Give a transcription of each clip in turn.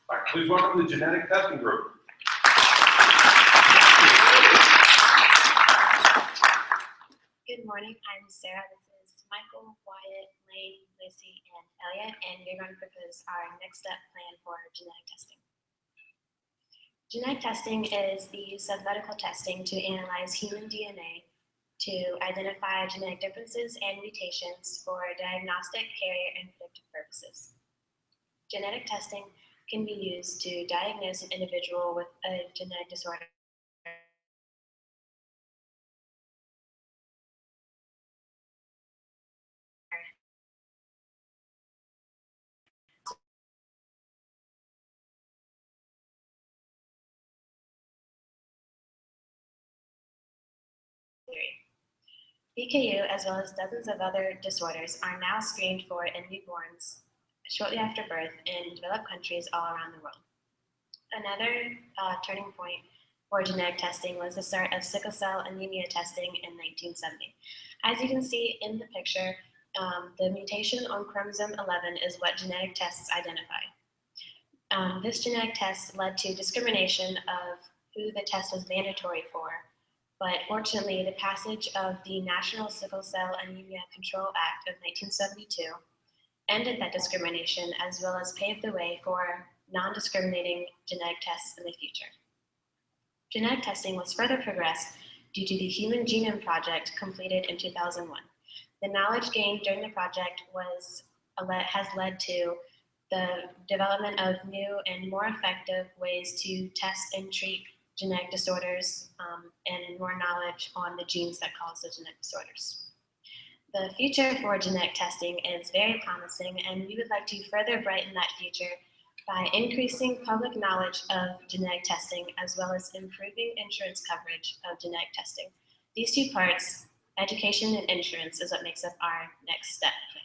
All right, please welcome the genetic testing group. Good morning, I'm Sarah. This is Michael, Wyatt, Lane, Lacey, and Elliot, and we're going to propose our next step plan for genetic testing. Genetic testing is the use of medical testing to analyze human DNA to identify genetic differences and mutations for diagnostic, carrier, and predictive purposes. Genetic testing can be used to diagnose an individual with a genetic disorder BKU, as well as dozens of other disorders, are now screened for in newborns shortly after birth in developed countries all around the world. Another turning point for genetic testing was the start of sickle cell anemia testing in 1970. As you can see in the picture, the mutation on chromosome 11 is what genetic tests identify. This genetic test led to discrimination of who the test was mandatory for, but fortunately, the passage of the National Sickle Cell Anemia Control Act of 1972 ended that discrimination, as well as paved the way for non-discriminating genetic tests in the future. Genetic testing was further progressed due to the Human Genome Project completed in 2001. The knowledge gained during the project has led to the development of new and more effective ways to test and treat genetic disorders and more knowledge on the genes that cause the genetic disorders. The future for genetic testing is very promising, and we would like to further brighten that future by increasing public knowledge of genetic testing, as well as improving insurance coverage of genetic testing. These two parts, education and insurance, is what makes up our next step plan.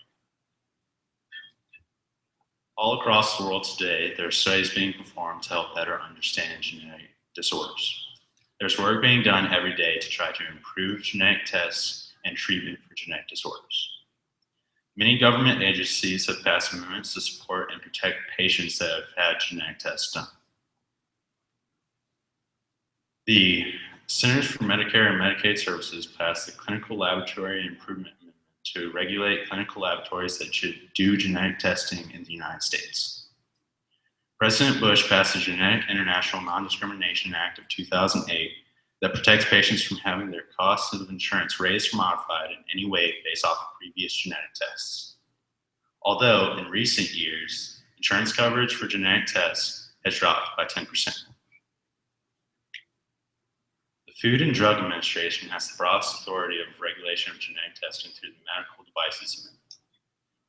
All across the world today, there are studies being performed to help better understand genetic disorders. There's work being done every day to try to improve genetic tests and treatment for genetic disorders. Many government agencies have passed amendments to support and protect patients that have had genetic tests done. The Centers for Medicare and Medicaid Services passed the Clinical Laboratory Improvement Amendment to regulate clinical laboratories that should do genetic testing in the United States. President Bush passed the Genetic International Non-Discrimination Act of 2008 that protects patients from having their costs of insurance raised or modified in any way based off of previous genetic tests. Although in recent years, insurance coverage for genetic tests has dropped by 10%. The Food and Drug Administration has the broadest authority of regulation of genetic testing through the Medical Devices Amendment.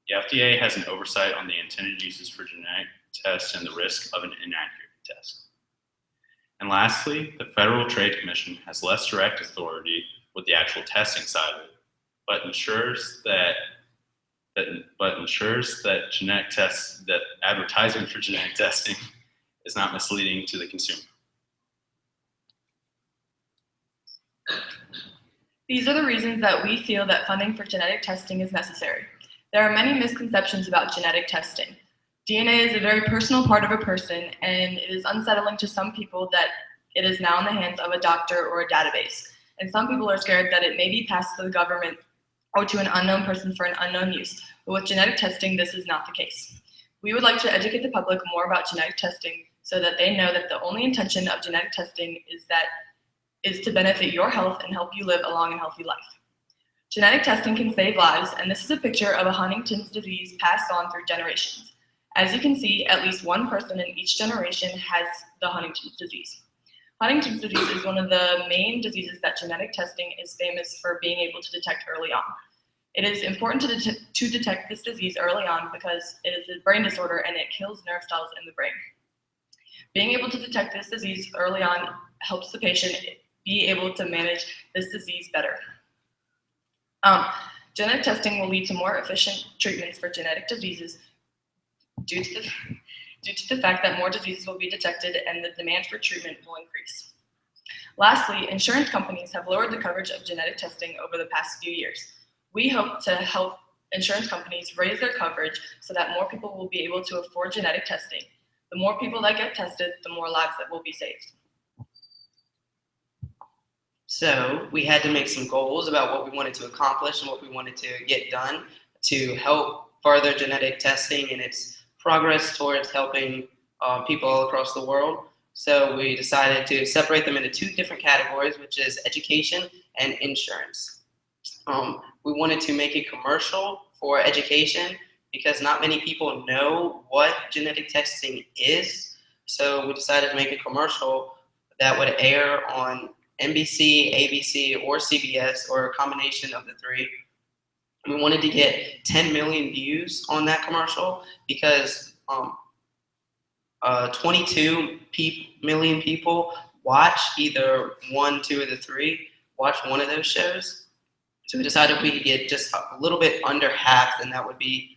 The FDA has an oversight on the intended uses for genetic tests and the risk of an inaccurate test. And lastly, the Federal Trade Commission has less direct authority with the actual testing side of it, but ensures that genetic tests, that advertisement for genetic testing is not misleading to the consumer. These are the reasons that we feel that funding for genetic testing is necessary. There are many misconceptions about genetic testing. DNA is a very personal part of a person, and it is unsettling to some people that it is now in the hands of a doctor or a database. And some people are scared that it may be passed to the government or to an unknown person for an unknown use. But with genetic testing, this is not the case. We would like to educate the public more about genetic testing so that they know that the only intention of genetic testing is to benefit your health and help you live a long and healthy life. Genetic testing can save lives, and this is a picture of a Huntington's disease passed on through generations. As you can see, at least one person in each generation has the Huntington's disease. Huntington's disease is one of the main diseases that genetic testing is famous for being able to detect early on. It is important to detect this disease early on because it is a brain disorder and it kills nerve cells in the brain. Being able to detect this disease early on helps the patient be able to manage this disease better. Genetic testing will lead to more efficient treatments for genetic diseases due to the fact that more diseases will be detected and the demand for treatment will increase. Lastly, insurance companies have lowered the coverage of genetic testing over the past few years. We hope to help insurance companies raise their coverage so that more people will be able to afford genetic testing. The more people that get tested, the more lives that will be saved. So we had to make some goals about what we wanted to accomplish and what we wanted to get done to help further genetic testing and its progress towards helping people all across the world. So we decided to separate them into two different categories, which is education and insurance. We wanted to make a commercial for education because not many people know what genetic testing is. So we decided to make a commercial that would air on NBC, ABC, or CBS, or a combination of the three. We wanted to get 10 million views on that commercial because 22 million people watch either one, two, or the three, watch one of those shows. So we decided if we could get just a little bit under half, then that would be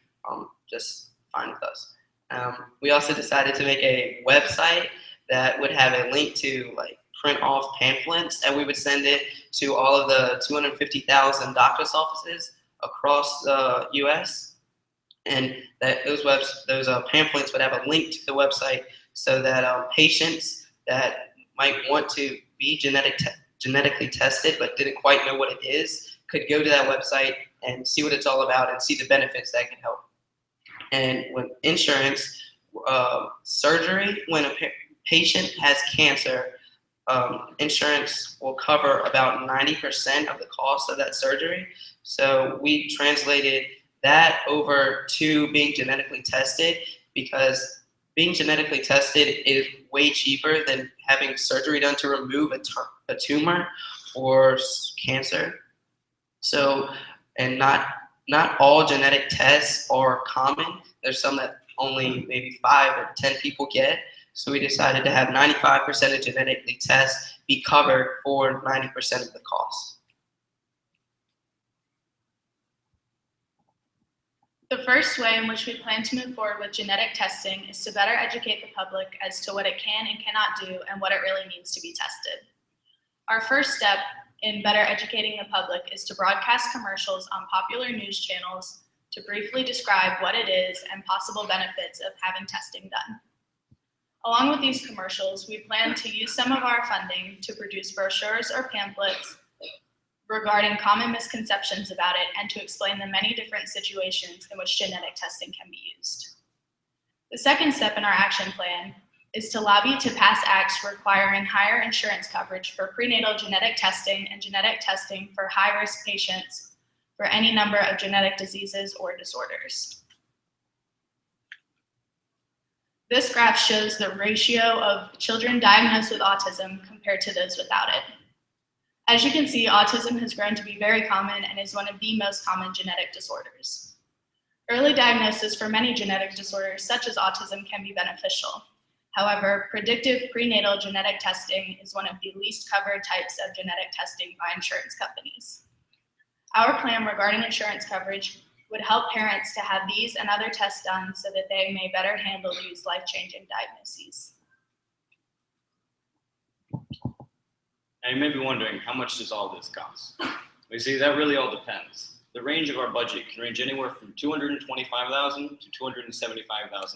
just fine with us. We also decided to make a website that would have a link to print off pamphlets, and we would send it to all of the 250,000 doctor's offices across the U.S. And that those pamphlets would have a link to the website so that patients that might want to be genetically tested but didn't quite know what it is could go to that website and see what it's all about and see the benefits that can help. And with insurance, surgery, when a patient has cancer, insurance will cover about 90% of the cost of that surgery. So we translated that over to being genetically tested because being genetically tested is way cheaper than having surgery done to remove a tumor or cancer. So, and not all genetic tests are common. There's some that only maybe 5 or 10 people get. So we decided to have 95% of genetically tests be covered for 90% of the cost. The first way in which we plan to move forward with genetic testing is to better educate the public as to what it can and cannot do and what it really means to be tested. Our first step in better educating the public is to broadcast commercials on popular news channels to briefly describe what it is and possible benefits of having testing done. Along with these commercials, we plan to use some of our funding to produce brochures or pamphlets regarding common misconceptions about it and to explain the many different situations in which genetic testing can be used. The second step in our action plan is to lobby to pass acts requiring higher insurance coverage for prenatal genetic testing and genetic testing for high-risk patients for any number of genetic diseases or disorders. This graph shows the ratio of children diagnosed with autism compared to those without it. As you can see, autism has grown to be very common and is one of the most common genetic disorders. Early diagnosis for many genetic disorders, such as autism, can be beneficial. However, predictive prenatal genetic testing is one of the least covered types of genetic testing by insurance companies. Our plan regarding insurance coverage would help parents to have these and other tests done so that they may better handle these life-changing diagnoses. Now you may be wondering, how much does all this cost? We see that really all depends. The range of our budget can range anywhere from $225,000 to $275,000,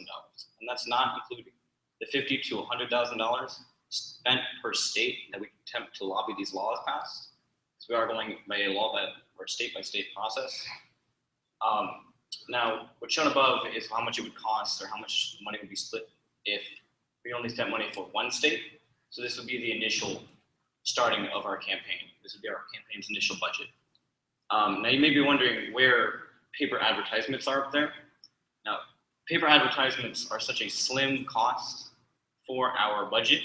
and that's not including the $50,000 to $100,000 spent per state that we attempt to lobby these laws passed, because we are going by a law or state-by-state process. Now, what's shown above is how much it would cost or how much money would be split if we only spent money for one state. So this would be the initial starting of our campaign. This would be our campaign's initial budget. Now you may be wondering where paper advertisements are up there. Now, paper advertisements are such a slim cost for our budget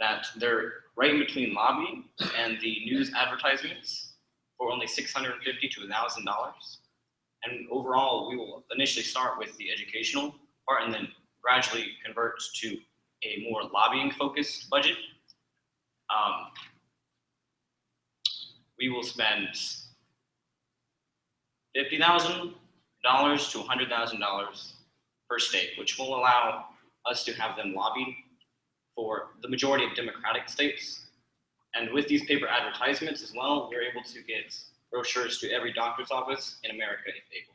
that they're right in between lobbying and the news advertisements for only $650 to $1,000. And overall, we will initially start with the educational part and then gradually convert to a more lobbying-focused budget. We will spend $50,000 to $100,000 per state, which will allow us to have them lobby for the majority of Democratic states. And with these paper advertisements as well, we're able to get brochures to every doctor's office in America if able.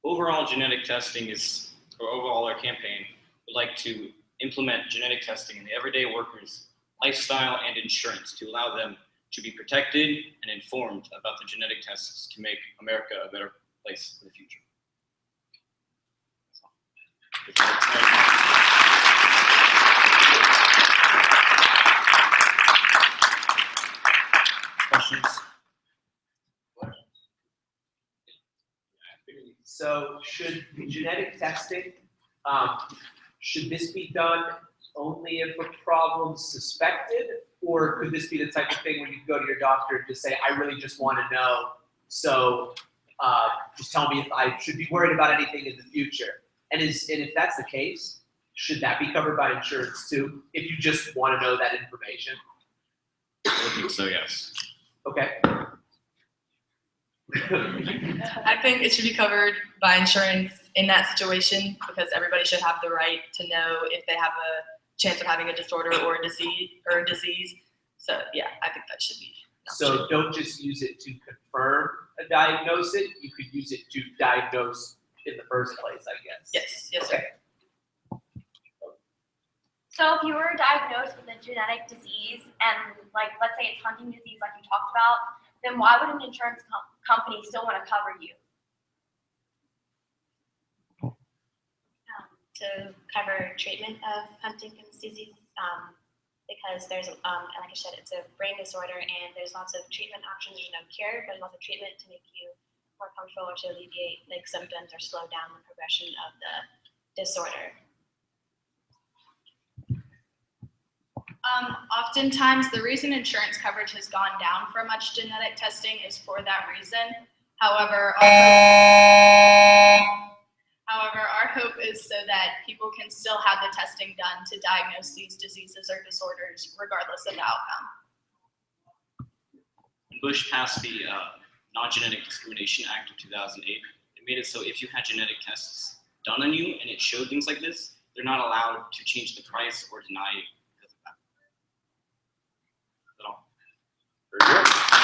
Overall, genetic testing is or overall our campaign, would like to implement genetic testing in the everyday workers' lifestyle and insurance to allow them to be protected and informed about the genetic tests to make America a better place for the future. Questions? So should genetic testing, should this be done only if a problem's suspected? Or could this be the type of thing where you go to your doctor and just say, I really just want to know, so just tell me if I should be worried about anything in the future? And if that's the case, should that be covered by insurance too, if you just want to know that information? I think so, yes. Okay. I think it should be covered by insurance in that situation because everybody should have the right to know if they have a chance of having a disorder or a disease. So yeah, I think that should be. So don't just use it to confirm a diagnosis. You could use it to diagnose in the first place, I guess. Yes, yes, sir. So if you were diagnosed with a genetic disease and like, let's say it's hunting disease like you talked about, then why would an insurance company still want to cover you? To cover treatment of Huntington's disease, because there's, like I said, it's a brain disorder and there's lots of treatment options. There's no cure, but lots of treatment to make you more comfortable or to alleviate like symptoms or slow down the progression of the disorder. Oftentimes, the reason insurance coverage has gone down for much genetic testing is for that reason. However, our hope is so that people can still have the testing done to diagnose these diseases or disorders regardless of the outcome. Bush passed the Non-Genetic Discrimination Act of 2008. It made it so if you had genetic tests done on you and it showed things like this, they're not allowed to change the price or deny it because of that. That's all. Very good.